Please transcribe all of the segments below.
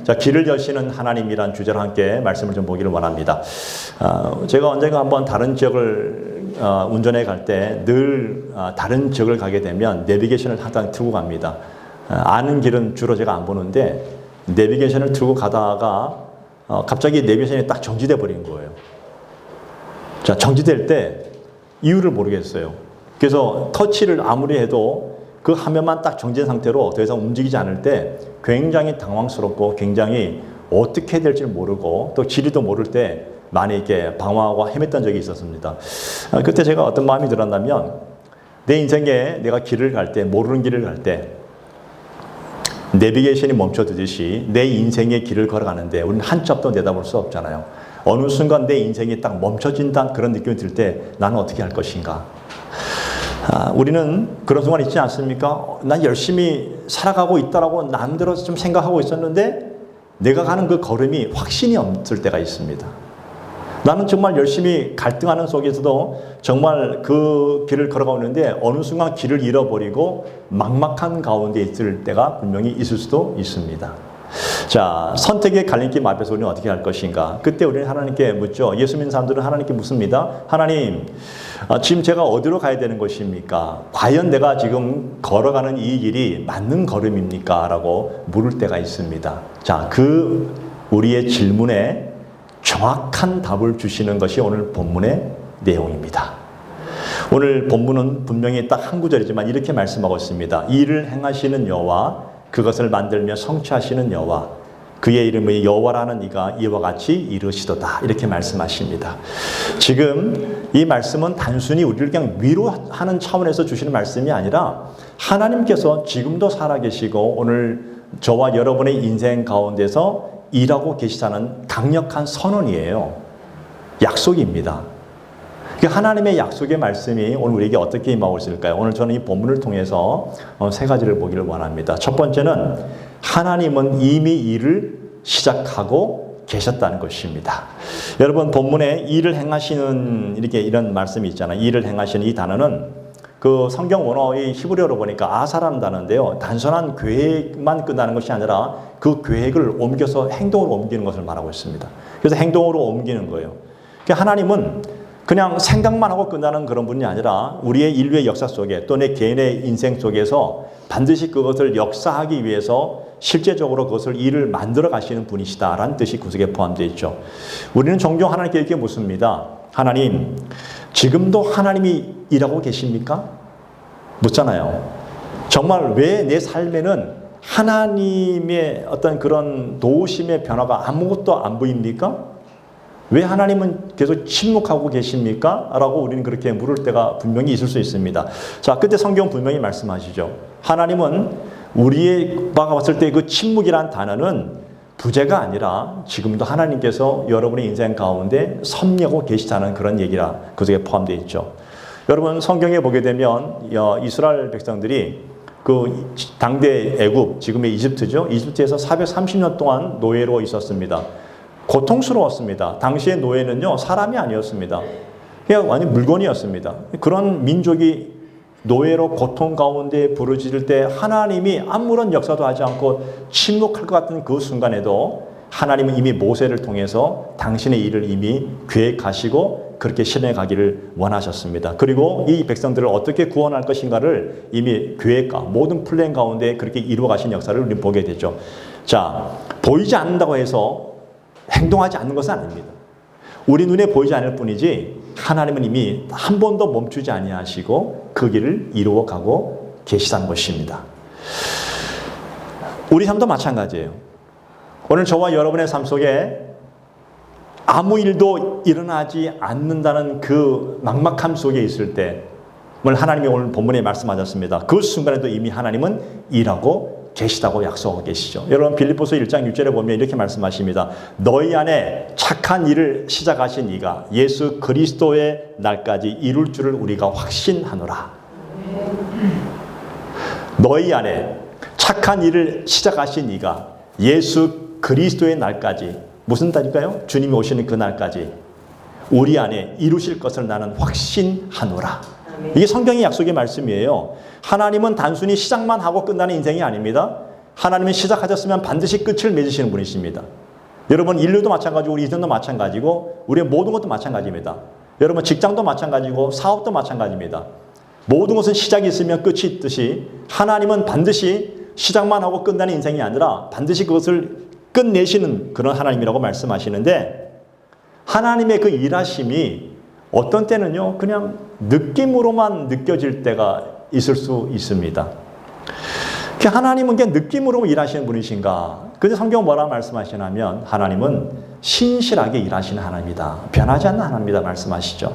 자, 길을 여시는 하나님이란 주제로 함께 말씀을 좀 보기를 원합니다. 제가 언젠가 한번 다른 지역을 운전해 갈 때 늘 다른 지역을 가게 되면 내비게이션을 항상 틀고 갑니다. 아는 길은 주로 제가 안 보는데 내비게이션을 틀고 가다가 갑자기 내비게이션이 딱 정지돼 버린 거예요. 자, 정지될 때 이유를 모르겠어요. 그래서 터치를 아무리 해도 그 화면만 딱 정지된 상태로 더 이상 움직이지 않을 때 굉장히 당황스럽고 굉장히 어떻게 해야 될지 모르고 또 지리도 모를 때 많이 이렇게 방황하고 헤맸던 적이 있었습니다. 그때 제가 어떤 마음이 들었냐면 내 인생에 내가 길을 갈 때, 모르는 길을 갈 때 내비게이션이 멈춰두듯이 내 인생의 길을 걸어가는데 우리는 한 치 앞도 내다볼 수 없잖아요. 어느 순간 내 인생이 딱 멈춰진다는 그런 느낌이 들 때 나는 어떻게 할 것인가? 우리는 그런 순간 있지 않습니까? 난 열심히 살아가고 있다라고 남대로 좀 생각하고 있었는데 내가 가는 그 걸음이 확신이 없을 때가 있습니다. 나는 정말 열심히 갈등하는 속에서도 정말 그 길을 걸어가고 있는데 어느 순간 길을 잃어버리고 막막한 가운데 있을 때가 분명히 있을 수도 있습니다. 자, 선택의 갈림길 앞에서 우리는 어떻게 할 것인가? 그때 우리는 하나님께 묻죠. 예수 믿는 사람들은 하나님께 묻습니다. 하나님, 지금 제가 어디로 가야 되는 것입니까? 과연 내가 지금 걸어가는 이 길이 맞는 걸음입니까? 라고 물을 때가 있습니다. 자, 그 우리의 질문에 정확한 답을 주시는 것이 오늘 본문의 내용입니다. 오늘 본문은 분명히 딱 한 구절이지만 이렇게 말씀하고 있습니다. 이를 행하시는 여호와 그것을 만들며 성취하시는 여호와 그의 이름의 여호와라는 이가 이와 같이 이르시도다 이렇게 말씀하십니다. 지금 이 말씀은 단순히 우리를 그냥 위로하는 차원에서 주시는 말씀이 아니라 하나님께서 지금도 살아계시고 오늘 저와 여러분의 인생 가운데서 일하고 계시다는 강력한 선언이에요. 약속입니다. 하나님의 약속의 말씀이 오늘 우리에게 어떻게 임하고 있을까요? 오늘 저는 이 본문을 통해서 세 가지를 보기를 원합니다. 첫 번째는 하나님은 이미 일을 시작하고 계셨다는 것입니다. 여러분 본문에 일을 행하시는 이런 말씀이 있잖아요. 일을 행하시는 이 단어는 그 성경 원어의 히브리어로 보니까 아사라는 단어인데요. 단순한 계획만 끝나는 것이 아니라 그 계획을 옮겨서 행동으로 옮기는 것을 말하고 있습니다. 그래서 행동으로 옮기는 거예요. 하나님은 그냥 생각만 하고 끝나는 그런 분이 아니라 우리의 인류의 역사 속에 또 내 개인의 인생 속에서 반드시 그것을 역사하기 위해서 실제적으로 그것을 일을 만들어 가시는 분이시다라는 뜻이 구석에 포함되어 있죠. 우리는 종종 하나님께 이렇게 묻습니다. 하나님, 지금도 하나님이 일하고 계십니까? 묻잖아요. 정말 왜 내 삶에는 하나님의 어떤 그런 도우심의 변화가 아무것도 안 보입니까? 왜 하나님은 계속 침묵하고 계십니까? 라고 우리는 그렇게 물을 때가 분명히 있을 수 있습니다. 자, 그때 성경 분명히 말씀하시죠. 하나님은 우리의 바가 봤을 때 그 침묵이란 단어는 부재가 아니라 지금도 하나님께서 여러분의 인생 가운데 섭리하고 계시다는 그런 얘기라 그 속에 포함되어 있죠. 여러분 성경에 보게 되면 이스라엘 백성들이 그 당대 애굽, 지금의 이집트죠. 이집트에서 430년 동안 노예로 있었습니다. 고통스러웠습니다. 당시의 노예는요, 사람이 아니었습니다. 그냥 완전 물건이었습니다. 그런 민족이 노예로 고통 가운데 부르짖을 때 하나님이 아무런 역사도 하지 않고 침묵할 것 같은 그 순간에도 하나님은 이미 모세를 통해서 당신의 일을 이미 계획하시고 그렇게 실행해 가기를 원하셨습니다. 그리고 이 백성들을 어떻게 구원할 것인가를 이미 계획과 모든 플랜 가운데 그렇게 이루어 가신 역사를 우리는 보게 되죠. 자, 보이지 않는다고 해서 행동하지 않는 것은 아닙니다. 우리 눈에 보이지 않을 뿐이지 하나님은 이미 한 번도 멈추지 아니하시고 그 길을 이루어 가고 계시다는 것입니다. 우리 삶도 마찬가지예요. 오늘 저와 여러분의 삶 속에 아무 일도 일어나지 않는다는 그 막막함 속에 있을 때 오늘 하나님이 오늘 본문에 말씀하셨습니다. 그 순간에도 이미 하나님은 일하고 계시다고 약속하고 계시죠. 여러분 빌립보서 1장 6절에 보면 이렇게 말씀하십니다. 너희 안에 착한 일을 시작하신 이가 예수 그리스도의 날까지 이룰 줄을 우리가 확신하노라. 너희 안에 착한 일을 시작하신 이가 예수 그리스도의 날까지 무슨 날일까요? 주님이 오시는 그 날까지 우리 안에 이루실 것을 나는 확신하노라. 이게 성경의 약속의 말씀이에요. 하나님은 단순히 시작만 하고 끝나는 인생이 아닙니다. 하나님이 시작하셨으면 반드시 끝을 맺으시는 분이십니다. 여러분, 인류도 마찬가지고 우리 인생도 마찬가지고 우리의 모든 것도 마찬가지입니다. 여러분, 직장도 마찬가지고 사업도 마찬가지입니다. 모든 것은 시작이 있으면 끝이 있듯이 하나님은 반드시 시작만 하고 끝나는 인생이 아니라 반드시 그것을 끝내시는 그런 하나님이라고 말씀하시는데, 하나님의 그 일하심이 어떤 때는요 그냥 느낌으로만 느껴질 때가 있을 수 있습니다. 하나님은 그냥 느낌으로 일하시는 분이신가? 근데 성경은 뭐라고 말씀하시냐면 하나님은 신실하게 일하시는 하나님이다. 변하지 않는 하나님이다 말씀하시죠.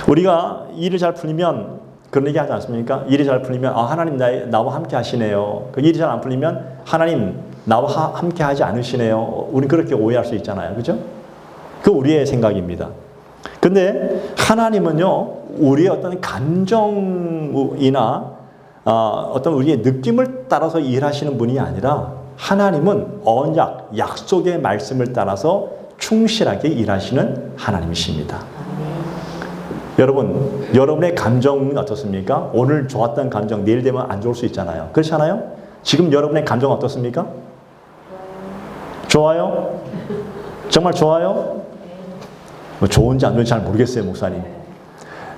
우리가 일이 잘 풀리면 그런 얘기 하지 않습니까? 일이 잘 풀리면 하나님 나와 함께 하시네요. 그 일이 잘 안 풀리면 하나님 나와 함께 하지 않으시네요. 우리 그렇게 오해할 수 있잖아요. 그죠? 그 우리의 생각입니다. 근데 하나님은요 우리의 어떤 감정이나 어떤 우리의 느낌을 따라서 일하시는 분이 아니라 하나님은 언약, 약속의 말씀을 따라서 충실하게 일하시는 하나님이십니다. 여러분, 여러분의 감정은 어떻습니까? 오늘 좋았던 감정 내일 되면 안 좋을 수 있잖아요. 그렇지 않아요? 지금 여러분의 감정 어떻습니까? 좋아요? 정말 좋아요? 뭐 좋은지 안 좋은지 잘 모르겠어요, 목사님.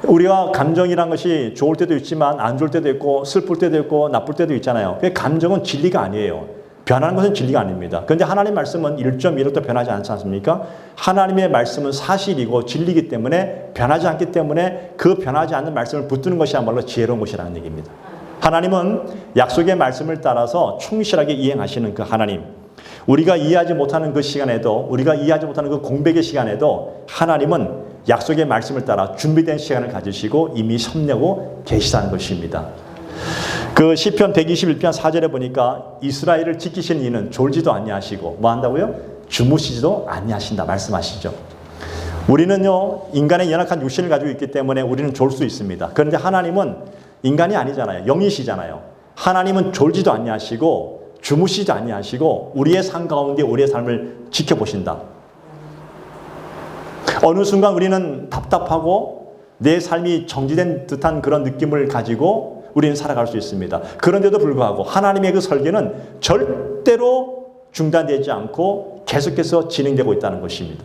우리가 감정이란 것이 좋을 때도 있지만 안 좋을 때도 있고 슬플 때도 있고 나쁠 때도 있잖아요. 감정은 진리가 아니에요. 변하는 것은 진리가 아닙니다. 그런데 하나님 말씀은 1.1도 변하지 않지 않습니까? 하나님의 말씀은 사실이고 진리이기 때문에 변하지 않기 때문에 그 변하지 않는 말씀을 붙드는 것이야말로 지혜로운 것이라는 얘기입니다. 하나님은 약속의 말씀을 따라서 충실하게 이행하시는 그 하나님. 우리가 이해하지 못하는 그 시간에도, 우리가 이해하지 못하는 그 공백의 시간에도 하나님은 약속의 말씀을 따라 준비된 시간을 가지시고 이미 섭려고 계시다는 것입니다. 그 시편 121편 4절에 보니까 이스라엘을 지키시는 이는 졸지도 아니하시고 뭐 한다고요? 주무시지도 아니하신다 말씀하시죠. 우리는요 인간의 연약한 육신을 가지고 있기 때문에 우리는 졸 수 있습니다. 그런데 하나님은 인간이 아니잖아요. 영이시잖아요. 하나님은 졸지도 아니하시고 주무시지 아니하시고 우리의 삶 가운데 우리의 삶을 지켜보신다. 어느 순간 우리는 답답하고 내 삶이 정지된 듯한 그런 느낌을 가지고 우리는 살아갈 수 있습니다. 그런데도 불구하고 하나님의 그 설계는 절대로 중단되지 않고 계속해서 진행되고 있다는 것입니다.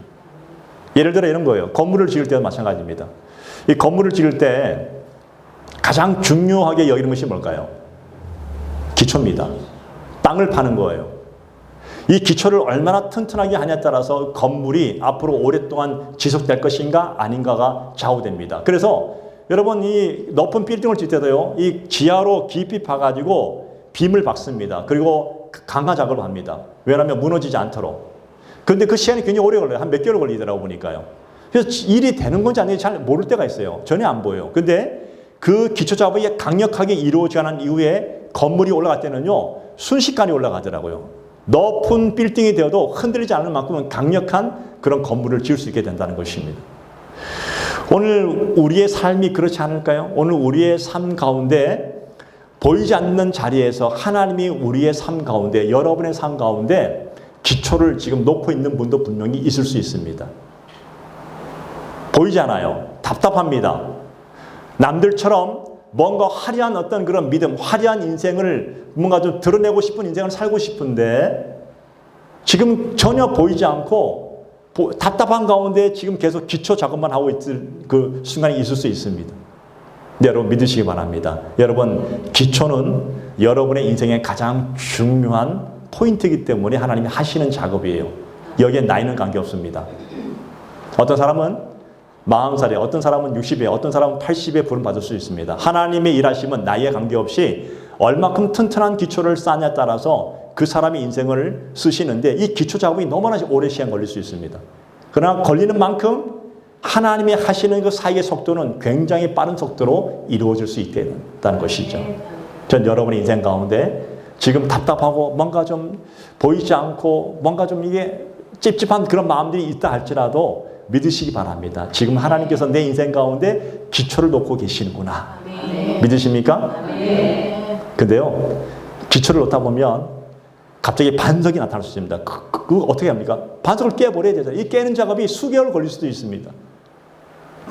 예를 들어 이런 거예요. 건물을 지을 때도 마찬가지입니다. 이 건물을 지을 때 가장 중요하게 여기는 것이 뭘까요? 기초입니다. 땅을 파는 거예요. 이 기초를 얼마나 튼튼하게 하냐에 따라서 건물이 앞으로 오랫동안 지속될 것인가 아닌가가 좌우됩니다. 그래서 여러분 이 높은 빌딩을 짓을 때도요. 이 지하로 깊이 파가지고 빔을 박습니다. 그리고 강화 작업을 합니다. 왜냐하면 무너지지 않도록. 그런데 그 시간이 굉장히 오래 걸려요. 한 몇 개월 걸리더라고 보니까요. 그래서 일이 되는 건지 아닌지 잘 모를 때가 있어요. 전혀 안 보여요. 근데 그 기초 작업이 강력하게 이루어지지 않은 이후에 건물이 올라갈 때는요. 순식간에 올라가더라고요. 높은 빌딩이 되어도 흔들리지 않을 만큼은 강력한 그런 건물을 지을 수 있게 된다는 것입니다. 오늘 우리의 삶이 그렇지 않을까요? 오늘 우리의 삶 가운데 보이지 않는 자리에서 하나님이 우리의 삶 가운데, 여러분의 삶 가운데 기초를 지금 놓고 있는 분도 분명히 있을 수 있습니다. 보이지 않아요. 답답합니다. 남들처럼 뭔가 화려한 어떤 그런 믿음, 화려한 인생을 뭔가 좀 드러내고 싶은 인생을 살고 싶은데 지금 전혀 보이지 않고 답답한 가운데 지금 계속 기초 작업만 하고 있을 그 순간이 있을 수 있습니다. 네, 여러분 믿으시기 바랍니다. 여러분 기초는 여러분의 인생의 가장 중요한 포인트이기 때문에 하나님이 하시는 작업이에요. 여기에 나이는 관계없습니다. 어떤 사람은 40살에, 어떤 사람은 60에, 어떤 사람은 80에 부름 받을 수 있습니다. 하나님의 일하심은 나이에 관계없이 얼마큼 튼튼한 기초를 쌓냐에 따라서 그 사람의 인생을 쓰시는데 이 기초 작업이 너무나 오래 시간 걸릴 수 있습니다. 그러나 걸리는 만큼 하나님이 하시는 그 사이의 속도는 굉장히 빠른 속도로 이루어질 수 있게 된다는 것이죠. 전 여러분의 인생 가운데 지금 답답하고 뭔가 좀 보이지 않고 뭔가 좀 이게 찝찝한 그런 마음들이 있다 할지라도 믿으시기 바랍니다. 지금 하나님께서 내 인생 가운데 기초를 놓고 계시는구나. 믿으십니까? 근데요, 기초를 놓다 보면 갑자기 반석이 나타날 수 있습니다. 그거 어떻게 합니까? 반석을 깨버려야 되잖아요. 이 깨는 작업이 수개월 걸릴 수도 있습니다.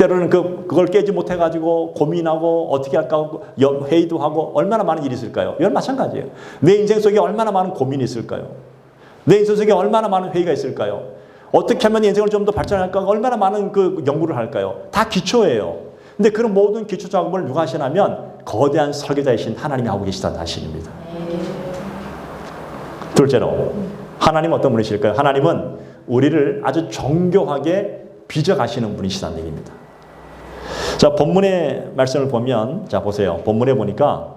때로는 그걸 깨지 못해가지고 고민하고 어떻게 할까 하고 회의도 하고 얼마나 많은 일이 있을까요? 이건 마찬가지예요. 내 인생 속에 얼마나 많은 고민이 있을까요? 내 인생 속에 얼마나 많은 회의가 있을까요? 어떻게 하면 인생을 좀 더 발전할까? 얼마나 많은 그 연구를 할까요? 다 기초예요. 근데 그런 모든 기초 작업을 누가 하시냐면 거대한 설계자이신 하나님이 하고 계시다는 사실입니다. 둘째로 하나님은 어떤 분이실까요? 하나님은 우리를 아주 정교하게 빚어가시는 분이시다는 얘기입니다. 자, 본문의 말씀을 보면, 자, 보세요. 본문에 보니까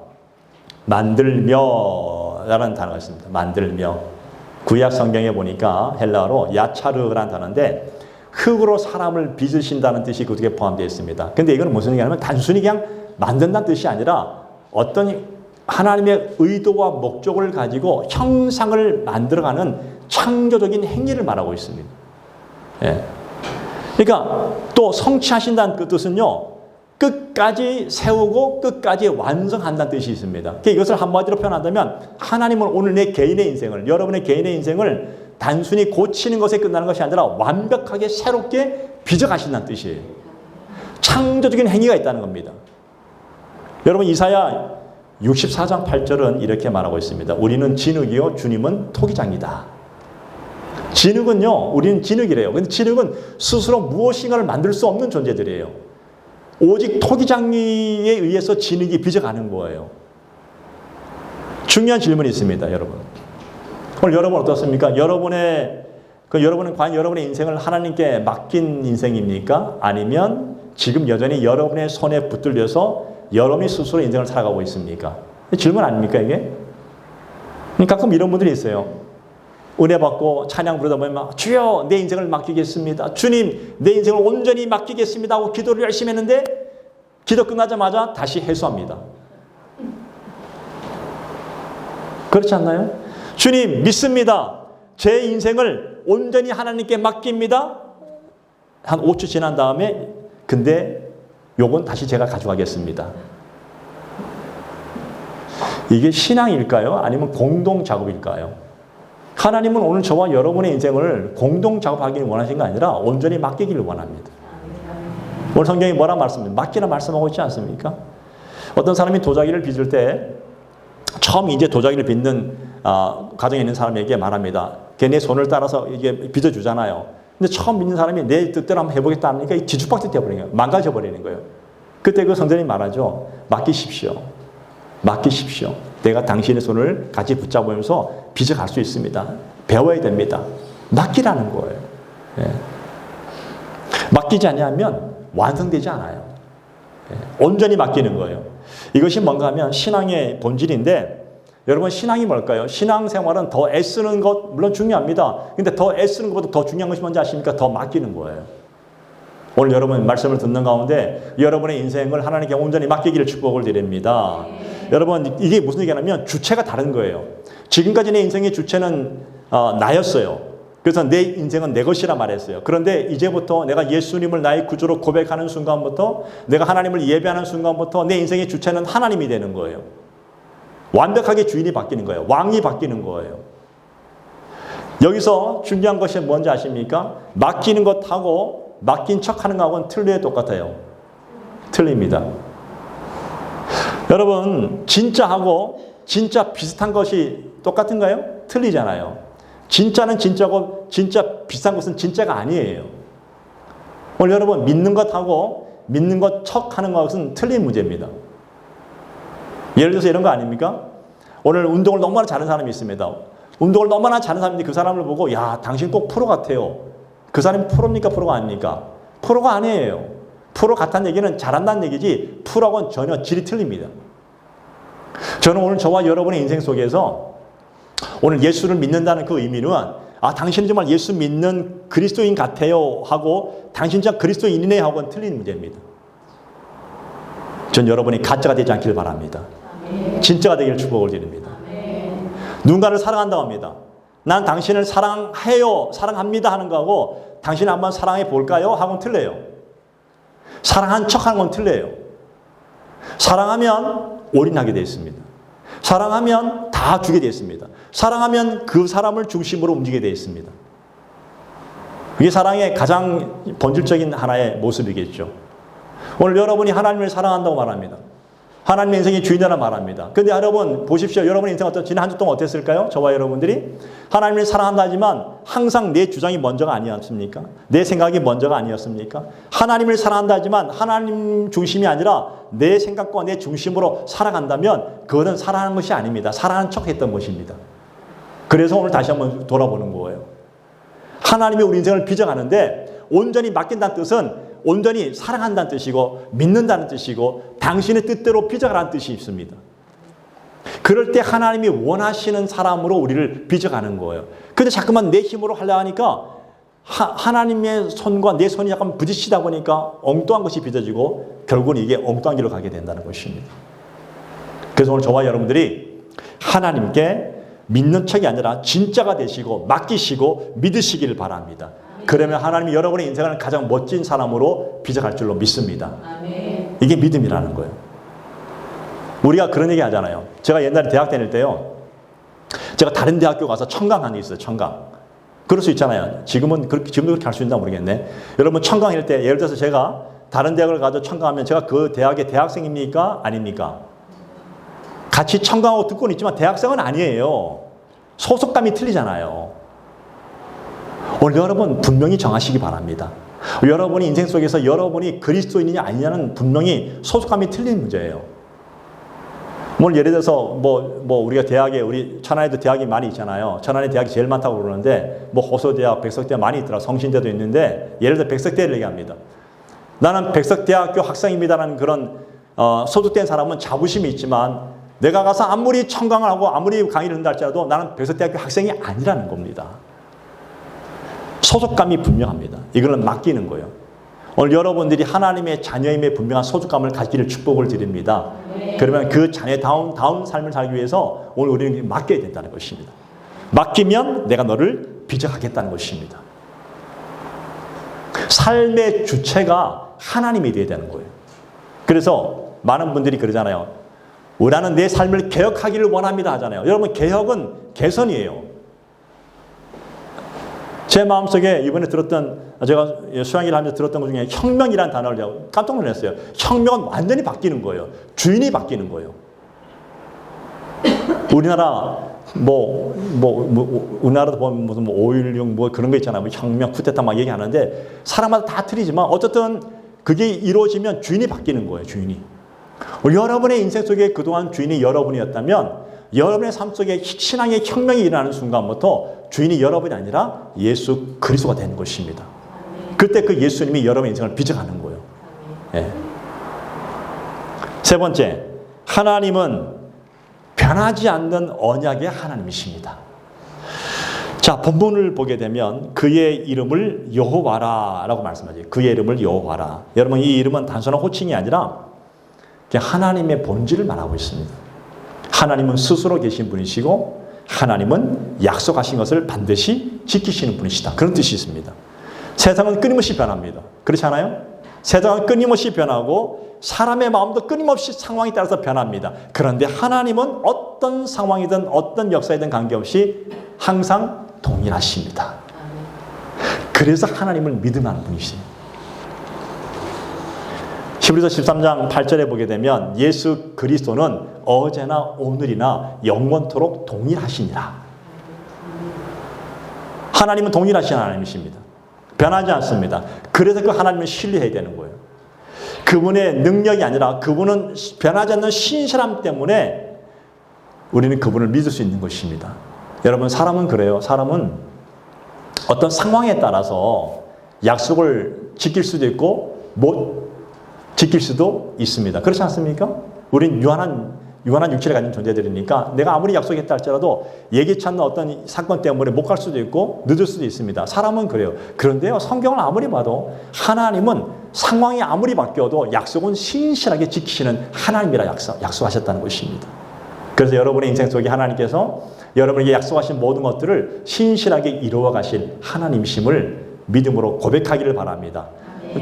만들며라는 단어가 있습니다. 만들며. 구약 성경에 보니까 헬라어로 야차르라는 단어인데 흙으로 사람을 빚으신다는 뜻이 그쪽에 포함되어 있습니다. 근데 이건 무슨 얘기냐면 단순히 그냥 만든다는 뜻이 아니라 어떤 하나님의 의도와 목적을 가지고 형상을 만들어가는 창조적인 행위를 말하고 있습니다. 예. 그러니까 또 성취하신다는 그 뜻은요, 끝까지 세우고 끝까지 완성한다는 뜻이 있습니다. 그러니까 이것을 한마디로 표현한다면 하나님은 오늘 내 개인의 인생을, 여러분의 개인의 인생을 단순히 고치는 것에 끝나는 것이 아니라 완벽하게 새롭게 빚어가신다는 뜻이에요. 창조적인 행위가 있다는 겁니다. 여러분 이사야 64장 8절은 이렇게 말하고 있습니다. 우리는 진흙이요 주님은 토기장이다. 진흙은요, 우리는 진흙이래요. 근데 진흙은 스스로 무엇인가를 만들 수 없는 존재들이에요. 오직 토기장이에 의해서 진흙이 빚어가는 거예요. 중요한 질문이 있습니다, 여러분. 오늘 여러분 어떻습니까? 여러분은 과연 여러분의 인생을 하나님께 맡긴 인생입니까? 아니면 지금 여전히 여러분의 손에 붙들려서 여러분이 스스로 인생을 살아가고 있습니까? 질문 아닙니까, 이게? 가끔 이런 분들이 있어요. 은혜 받고 찬양 부르다 보면 주여 내 인생을 맡기겠습니다. 주님 내 인생을 온전히 맡기겠습니다 하고 기도를 열심히 했는데 기도 끝나자마자 다시 해소합니다. 그렇지 않나요? 주님 믿습니다. 제 인생을 온전히 하나님께 맡깁니다. 한 5초 지난 다음에 근데 요건 다시 제가 가져가겠습니다. 이게 신앙일까요? 아니면 공동 작업일까요? 하나님은 오늘 저와 여러분의 인생을 공동 작업하기를 원하시는 게 아니라 온전히 맡기기를 원합니다. 오늘 성경이 뭐라 말씀합니까? 맡기라 말씀하고 있지 않습니까? 어떤 사람이 도자기를 빚을 때 처음 이제 도자기를 빚는 가정에 있는 사람에게 말합니다. 걔네 손을 따라서 이게 빚어주잖아요. 근데 처음 빚는 사람이 내 뜻대로 한번 해보겠다 하니까 뒤죽박죽 되어버리는 거예요. 망가져버리는 거예요. 그때 그 성전이 말하죠. 맡기십시오. 맡기십시오. 내가 당신의 손을 같이 붙잡으면서 빚어갈 수 있습니다. 배워야 됩니다. 맡기라는 거예요. 예. 맡기지 않으면 완성되지 않아요. 예. 온전히 맡기는 거예요. 이것이 뭔가 하면 신앙의 본질인데 여러분 신앙이 뭘까요? 신앙생활은 더 애쓰는 것 물론 중요합니다. 근데 더 애쓰는 것보다 더 중요한 것이 뭔지 아십니까? 더 맡기는 거예요. 오늘 여러분 말씀을 듣는 가운데 여러분의 인생을 하나님께 온전히 맡기기를 축복을 드립니다. 여러분 이게 무슨 얘기냐면 주체가 다른 거예요. 지금까지 내 인생의 주체는 나였어요. 그래서 내 인생은 내 것이라 말했어요. 그런데 이제부터 내가 예수님을 나의 구주로 고백하는 순간부터 내가 하나님을 예배하는 순간부터 내 인생의 주체는 하나님이 되는 거예요. 완벽하게 주인이 바뀌는 거예요. 왕이 바뀌는 거예요. 여기서 중요한 것이 뭔지 아십니까? 맡기는 것하고 맡긴 척하는 것하고는 틀려요, 똑같아요? 틀립니다. 여러분 진짜하고 진짜 비슷한 것이 똑같은가요? 틀리잖아요. 진짜는 진짜고 진짜 비슷한 것은 진짜가 아니에요. 오늘 여러분 믿는 것하고 믿는 것 척하는 것은 틀린 문제입니다. 예를 들어서 이런 거 아닙니까? 오늘 운동을 너무나 잘하는 사람이 있습니다. 운동을 너무나 잘하는 사람인데 그 사람을 보고 야 당신 꼭 프로 같아요. 그 사람이 프로입니까? 프로가 아닙니까? 프로가 아니에요. 프로 같다는 얘기는 잘한다는 얘기지 프로하고는 전혀 질이 틀립니다. 저는 오늘 저와 여러분의 인생 속에서 오늘 예수를 믿는다는 그 의미는 당신은 정말 예수 믿는 그리스도인 같아요 하고 당신 진짜 그리스도인이네 하고는 틀린 문제입니다. 전 여러분이 가짜가 되지 않기를 바랍니다. 진짜가 되기를 축복을 드립니다. 누군가를 사랑한다고 합니다. 난 당신을 사랑해요, 사랑합니다 하는 거하고 당신을 한번 사랑해 볼까요? 하고는 틀려요. 사랑한 척하는 건 틀려요. 사랑하면 올인하게 되어 있습니다. 사랑하면 다 주게 되어 있습니다. 사랑하면 그 사람을 중심으로 움직이게 되어 있습니다. 이게 사랑의 가장 본질적인 하나의 모습이겠죠. 오늘 여러분이 하나님을 사랑한다고 말합니다. 하나님의 인생의 주인이라 말합니다. 근데 여러분 보십시오. 여러분의 인생 지난 한 주 동안 어땠을까요? 저와 여러분들이 하나님을 사랑한다 하지만 항상 내 주장이 먼저가 아니었습니까? 내 생각이 먼저가 아니었습니까? 하나님을 사랑한다 하지만 하나님 중심이 아니라 내 생각과 내 중심으로 살아간다면 그것은 사랑하는 것이 아닙니다. 사랑하는 척 했던 것입니다. 그래서 오늘 다시 한번 돌아보는 거예요. 하나님이 우리 인생을 빚어가는데 온전히 맡긴다는 뜻은 온전히 사랑한다는 뜻이고 믿는다는 뜻이고 당신의 뜻대로 빚어가라는 뜻이 있습니다. 그럴 때 하나님이 원하시는 사람으로 우리를 빚어가는 거예요. 근데 자꾸만 내 힘으로 하려 하니까 하나님의 손과 내 손이 약간 부딪히다 보니까 엉뚱한 것이 빚어지고 결국은 이게 엉뚱한 길로 가게 된다는 것입니다. 그래서 오늘 저와 여러분들이 하나님께 믿는 척이 아니라 진짜가 되시고 맡기시고 믿으시기를 바랍니다. 그러면 하나님이 여러분의 인생을 가장 멋진 사람으로 빚어갈 줄로 믿습니다. 아멘. 이게 믿음이라는 거예요. 우리가 그런 얘기 하잖아요. 제가 옛날에 대학 다닐 때요. 제가 다른 대학교 가서 청강한 게 있어요. 청강. 그럴 수 있잖아요. 지금도 그렇게 할 수 있나 모르겠네. 여러분 청강일 때 예를 들어서 제가 다른 대학을 가서 청강하면 제가 그 대학의 대학생입니까? 아닙니까? 같이 청강하고 듣고는 있지만 대학생은 아니에요. 소속감이 틀리잖아요. 오늘 여러분 분명히 정하시기 바랍니다. 여러분이 인생 속에서 여러분이 그리스도인이냐 아니냐는 분명히 소속감이 틀린 문제예요. 뭐 예를 들어서 우리가 대학에 우리 천안에도 대학이 많이 있잖아요. 천안에 대학이 제일 많다고 그러는데 호서대학, 백석대학 많이 있더라. 성신대도 있는데 예를 들어 백석대를 얘기합니다. 나는 백석대학교 학생입니다라는 그런 소속된 사람은 자부심이 있지만 내가 가서 아무리 청강을 하고 아무리 강의를 한다 할지라도 나는 백석대학교 학생이 아니라는 겁니다. 소속감이 분명합니다. 이거는 맡기는 거예요. 오늘 여러분들이 하나님의 자녀임의 분명한 소속감을 갖기를 축복을 드립니다. 네. 그러면 그 자녀다운 삶을 살기 위해서 오늘 우리는 맡겨야 된다는 것입니다. 맡기면 내가 너를 빚어가겠다는 것입니다. 삶의 주체가 하나님이 되어야 되는 거예요. 그래서 많은 분들이 그러잖아요. 나는 내 삶을 개혁하기를 원합니다 하잖아요. 여러분 개혁은 개선이에요. 제 마음속에 이번에 제가 수양일을 하면서 들었던 것 중에 혁명이라는 단어를 제가 깜짝 놀랐어요. 혁명은 완전히 바뀌는 거예요. 주인이 바뀌는 거예요. 우리나라 우리나라도 보면 무슨 5.16 그런 거 있잖아요. 혁명, 쿠데타 막 얘기하는데 사람마다 다 틀리지만 어쨌든 그게 이루어지면 주인이 바뀌는 거예요. 주인이. 여러분의 인생 속에 그동안 주인이 여러분이었다면 여러분의 삶 속에 신앙의 혁명이 일어나는 순간부터 주인이 여러분이 아니라 예수 그리스도가 되는 것입니다. 그때 그 예수님이 여러분의 인생을 빚어가는 거예요. 예. 세 번째, 하나님은 변하지 않는 언약의 하나님이십니다. 자, 본문을 보게 되면 그의 이름을 여호와라라고 말씀하죠. 그의 이름을 여호와라. 여러분 이 이름은 단순한 호칭이 아니라 하나님의 본질을 말하고 있습니다. 하나님은 스스로 계신 분이시고 하나님은 약속하신 것을 반드시 지키시는 분이시다. 그런 뜻이 있습니다. 세상은 끊임없이 변합니다. 그렇지 않아요? 세상은 끊임없이 변하고 사람의 마음도 끊임없이 상황에 따라서 변합니다. 그런데 하나님은 어떤 상황이든 어떤 역사이든 관계없이 항상 동일하십니다. 그래서 하나님을 믿음하는 분이시죠. 히브리서 13장 8절에 보게 되면 예수 그리스도는 어제나 오늘이나 영원토록 동일하시니라. 하나님은 동일하신 하나님이십니다. 변하지 않습니다. 그래서 그 하나님을 신뢰해야 되는 거예요. 그분의 능력이 아니라 그분은 변하지 않는 신실함 때문에 우리는 그분을 믿을 수 있는 것입니다. 여러분 사람은 그래요. 사람은 어떤 상황에 따라서 약속을 지킬 수도 있고 못 지킬 수도 있습니다. 그렇지 않습니까? 우린 유한한 육체를 가진 존재들이니까 내가 아무리 약속했다 할지라도 예기치 않는 어떤 사건 때문에 못 갈 수도 있고 늦을 수도 있습니다. 사람은 그래요. 그런데요, 성경을 아무리 봐도 하나님은 상황이 아무리 바뀌어도 약속은 신실하게 지키시는 하나님이라 약속하셨다는 것입니다. 그래서 여러분의 인생 속에 하나님께서 여러분에게 약속하신 모든 것들을 신실하게 이루어 가실 하나님이심을 믿음으로 고백하기를 바랍니다.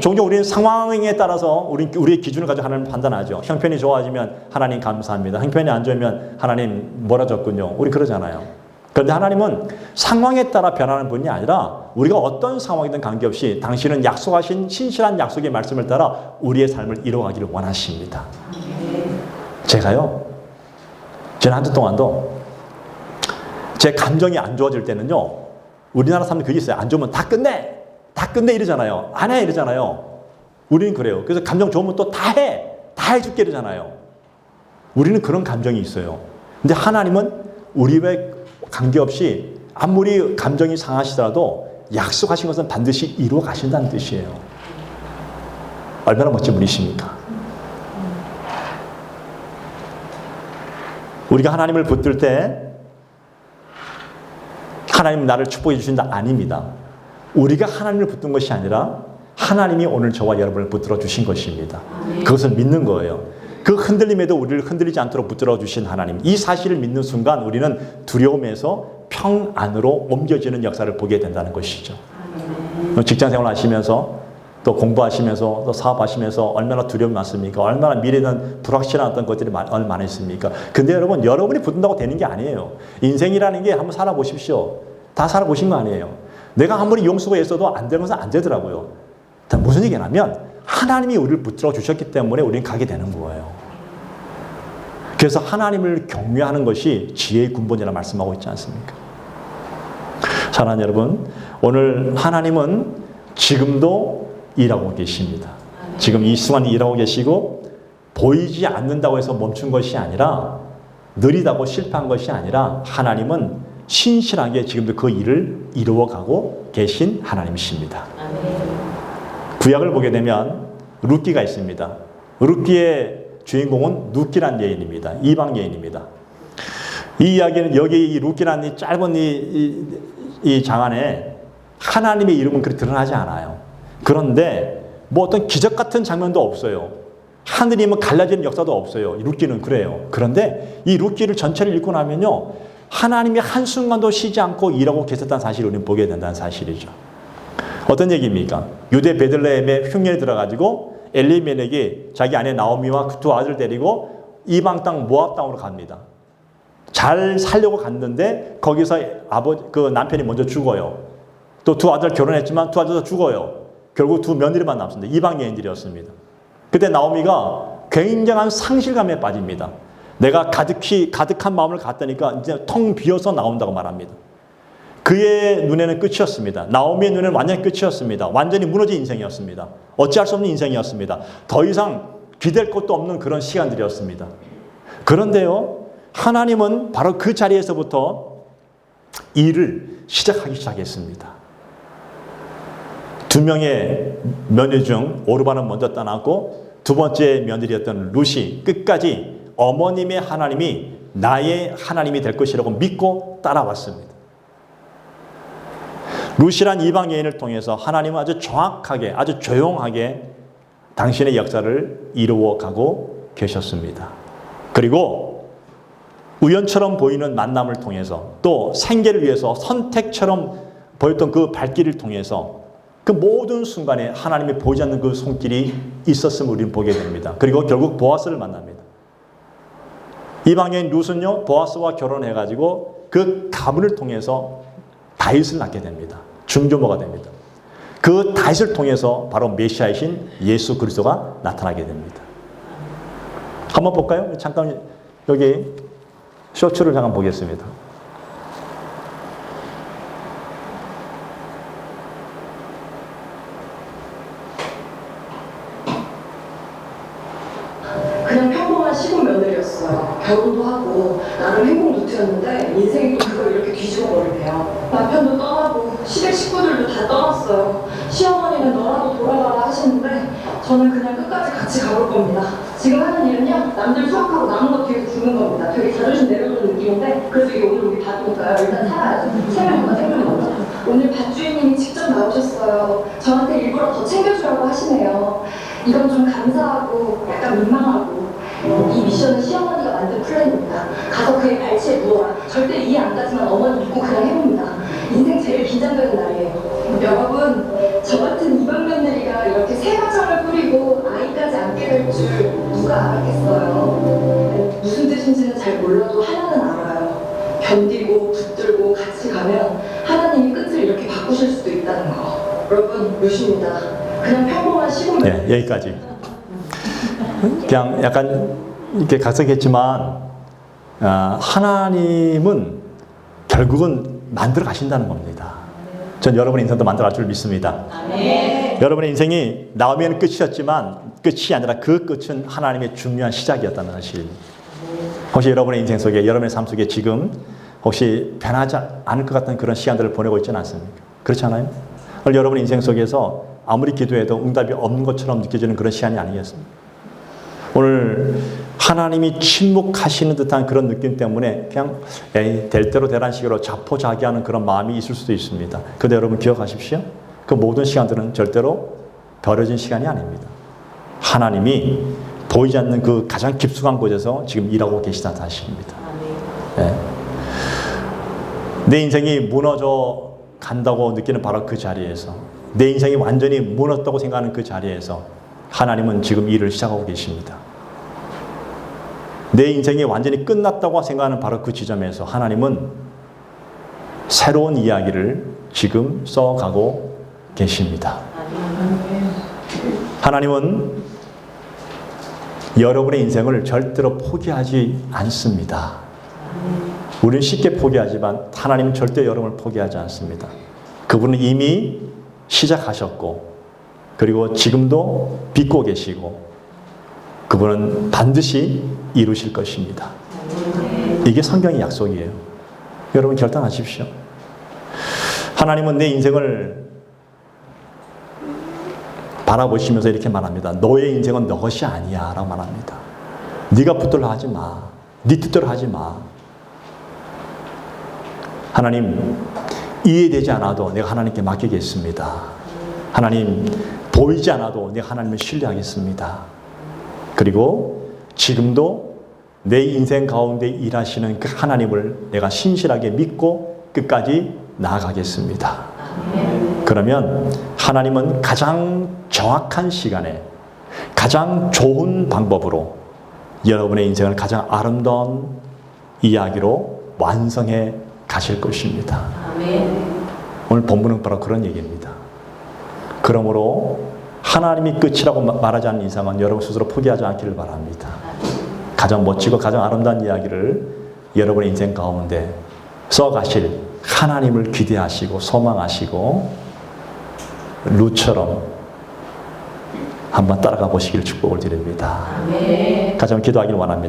종종 우리는 상황에 따라서 우리의 기준을 가지고 하나님을 판단하죠. 형편이 좋아지면 하나님 감사합니다. 형편이 안 좋으면 하나님 몰아줬군요. 우리 그러잖아요. 그런데 하나님은 상황에 따라 변하는 분이 아니라 우리가 어떤 상황이든 관계없이 당신은 약속하신 신실한 약속의 말씀을 따라 우리의 삶을 이루어가기를 원하십니다. 제가요, 지난 한 주 동안도 제 감정이 안 좋아질 때는요, 우리나라 사람들 그게 있어요. 안 좋으면 다 끝내! 다 끝내! 이러잖아요. 안 해! 이러잖아요. 우리는 그래요. 그래서 감정 좋으면 또 다 해! 다 해줄게! 이러잖아요. 우리는 그런 감정이 있어요. 근데 하나님은 우리의 관계없이 아무리 감정이 상하시더라도 약속하신 것은 반드시 이루어 가신다는 뜻이에요. 얼마나 멋진 분이십니까? 우리가 하나님을 붙들 때 하나님 나를 축복해 주신다? 아닙니다. 우리가 하나님을 붙든 것이 아니라 하나님이 오늘 저와 여러분을 붙들어 주신 것입니다. 그것을 믿는 거예요. 그 흔들림에도 우리를 흔들리지 않도록 붙들어 주신 하나님. 이 사실을 믿는 순간 우리는 두려움에서 평안으로 옮겨지는 역사를 보게 된다는 것이죠. 직장생활 하시면서 또 공부하시면서 또 사업하시면서 얼마나 두려움이 많습니까? 얼마나 미래에 대한 불확실한 어떤 것들이 얼마나 있습니까? 근데 여러분, 여러분이 붙든다고 되는 게 아니에요. 인생이라는 게 한번 살아보십시오. 다 살아보신 거 아니에요. 내가 아무리 용수가 있어도 안 되는 것은 안 되더라고요. 무슨 얘기냐면 하나님이 우리를 붙들어 주셨기 때문에 우리는 가게 되는 거예요. 그래서 하나님을 경외하는 것이 지혜의 근본이라 말씀하고 있지 않습니까? 사랑하는 여러분, 오늘 하나님은 지금도 일하고 계십니다. 지금 이 순간 일하고 계시고 보이지 않는다고 해서 멈춘 것이 아니라 느리다고 실패한 것이 아니라 하나님은 신실하게 지금도 그 일을 이루어가고 계신 하나님이십니다. 구약을 보게 되면 룻기가 있습니다. 룻기의 주인공은 룻기란 여인입니다. 이방 여인입니다. 이 이야기는 여기 이 룻기란 이 짧은 이 장안에 하나님의 이름은 그렇게 드러나지 않아요. 그런데 뭐 어떤 기적 같은 장면도 없어요. 하늘이 뭐 갈라지는 역사도 없어요. 룻기는 그래요. 그런데 이 룻기를 전체를 읽고 나면요, 하나님이 한순간도 쉬지 않고 일하고 계셨다는 사실을 우리는 보게 된다는 사실이죠. 어떤 얘기입니까? 유대 베들레헴에 흉년이 들어가지고 엘리멜렉이 자기 아내 나오미와 그 두 아들 데리고 이방 땅 모압 땅으로 갑니다. 잘 살려고 갔는데 거기서 그 남편이 먼저 죽어요. 또 두 아들 결혼했지만 두 아들도 죽어요. 결국 두 며느리만 남습니다. 이방 여인들이었습니다. 그때 나오미가 굉장한 상실감에 빠집니다. 내가 가득한 마음을 갖다니까 이제 텅 비어서 나온다고 말합니다. 그의 눈에는 끝이었습니다. 나오미의 눈에는 완전히 끝이었습니다. 완전히 무너진 인생이었습니다. 어찌할 수 없는 인생이었습니다. 더 이상 기댈 것도 없는 그런 시간들이었습니다. 그런데요, 하나님은 바로 그 자리에서부터 일을 시작하기 시작했습니다. 두 명의 며느리 중 오르바는 먼저 떠났고 두 번째 며느리였던 룻이 끝까지 어머님의 하나님이 나의 하나님이 될 것이라고 믿고 따라왔습니다. 룻이란 이방 여인을 통해서 하나님은 아주 정확하게, 아주 조용하게 당신의 역사를 이루어가고 계셨습니다. 그리고 우연처럼 보이는 만남을 통해서 또 생계를 위해서 선택처럼 보였던 그 발길을 통해서 그 모든 순간에 하나님이 보이지 않는 그 손길이 있었음을 우리는 보게 됩니다. 그리고 결국 보아스를 만납니다. 이방 여인 룻은요, 보아스와 결혼해가지고 그 가문을 통해서 다윗을 낳게 됩니다. 중조모가 됩니다. 그 다윗을 통해서 바로 메시아이신 예수 그리스도가 나타나게 됩니다. 한번 볼까요? 잠깐 여기 쇼츠를 잠깐 보겠습니다. 그냥 평범한 시골 며느리였어요. 결혼도 하고 나름 행복 루트였는데 인생이 또 그걸 이렇게 뒤집어 버리네요. 남편도 떠나고 시댁 식구들도 다 떠났어요. 시어머니는 너라도 돌아가라 하시는데 저는 그냥 끝까지 같이 가볼 겁니다. 지금 하는 일은요, 남들 수확하고 남은 거 뒤에서 죽는 겁니다. 되게 자존심 내려오는 느낌인데 그래도 이게 오늘 우리 밭이니까요. 일단 살아야죠. 생명보다 생명이 먼저. 오늘 밭주인님이 직접 나오셨어요. 저한테 일부러 더 챙겨주라고 하시네요. 이건 좀 감사하고 약간 민망하고 이 미션은 시어머니가 만든 플랜입니다. 가서 그의 발치에 누워라. 절대 이해 안 가지만 어머니 믿고 그냥 해봅니다. 인생 제일 긴장되는 날이에요. 여러분, 저 같은 이방 며느리가 이렇게 새과정을 꾸리고 아이까지 안게 될 줄 누가 알았겠어요. 무슨 뜻인지는 잘 몰라도 하나는 알아요. 견디고 붙들고 여러분, 루시입니다. 그냥 평범한 시골 네, 여기까지. 그냥 약간 이렇게 각색했지만 하나님은 결국은 만들어 가신다는 겁니다. 전 여러분의 인생도 만들어 갈 줄 믿습니다. 여러분의 인생이 나오면 끝이었지만 끝이 아니라 그 끝은 하나님의 중요한 시작이었다는 사실. 혹시 여러분의 인생 속에, 여러분의 삶 속에 지금 혹시 변하지 않을 것 같은 그런 시간들을 보내고 있지는 않습니까? 그렇지 않아요? 오늘 여러분의 인생 속에서 아무리 기도해도 응답이 없는 것처럼 느껴지는 그런 시간이 아니겠습니까? 오늘 하나님이 침묵하시는 듯한 그런 느낌 때문에 그냥 될 대로 되라는 식으로 자포자기하는 그런 마음이 있을 수도 있습니다. 그런데 여러분 기억하십시오. 그 모든 시간들은 절대로 버려진 시간이 아닙니다. 하나님이 보이지 않는 그 가장 깊숙한 곳에서 지금 일하고 계시다는 사실입니다. 네. 내 인생이 무너져 간다고 느끼는 바로 그 자리에서, 내 인생이 완전히 무너졌다고 생각하는 그 자리에서 하나님은 지금 일을 시작하고 계십니다. 내 인생이 완전히 끝났다고 생각하는 바로 그 지점에서 하나님은 새로운 이야기를 지금 써가고 계십니다. 하나님은 여러분의 인생을 절대로 포기하지 않습니다. 우리는 쉽게 포기하지만 하나님은 절대 여러분을 포기하지 않습니다. 그분은 이미 시작하셨고 그리고 지금도 빚고 계시고 그분은 반드시 이루실 것입니다. 이게 성경의 약속이에요. 여러분 결단하십시오. 하나님은 내 인생을 바라보시면서 이렇게 말합니다. 너의 인생은 너 것이 아니야 라고 말합니다. 네가 붙들려 하지 마. 네 뜻대로 하지 마. 하나님, 이해되지 않아도 내가 하나님께 맡기겠습니다. 하나님, 보이지 않아도 내가 하나님을 신뢰하겠습니다. 그리고 지금도 내 인생 가운데 일하시는 그 하나님을 내가 신실하게 믿고 끝까지 나아가겠습니다. 그러면 하나님은 가장 정확한 시간에 가장 좋은 방법으로 여러분의 인생을 가장 아름다운 이야기로 완성해 가실 것입니다. 오늘 본문은 바로 그런 얘기입니다. 그러므로 하나님이 끝이라고 말하지 않는 이상은 여러분 스스로 포기하지 않기를 바랍니다. 가장 멋지고 가장 아름다운 이야기를 여러분의 인생 가운데 써가실 하나님을 기대하시고 소망하시고 루처럼 한번 따라가 보시길 축복을 드립니다. 같이 한번 기도하기를 원합니다.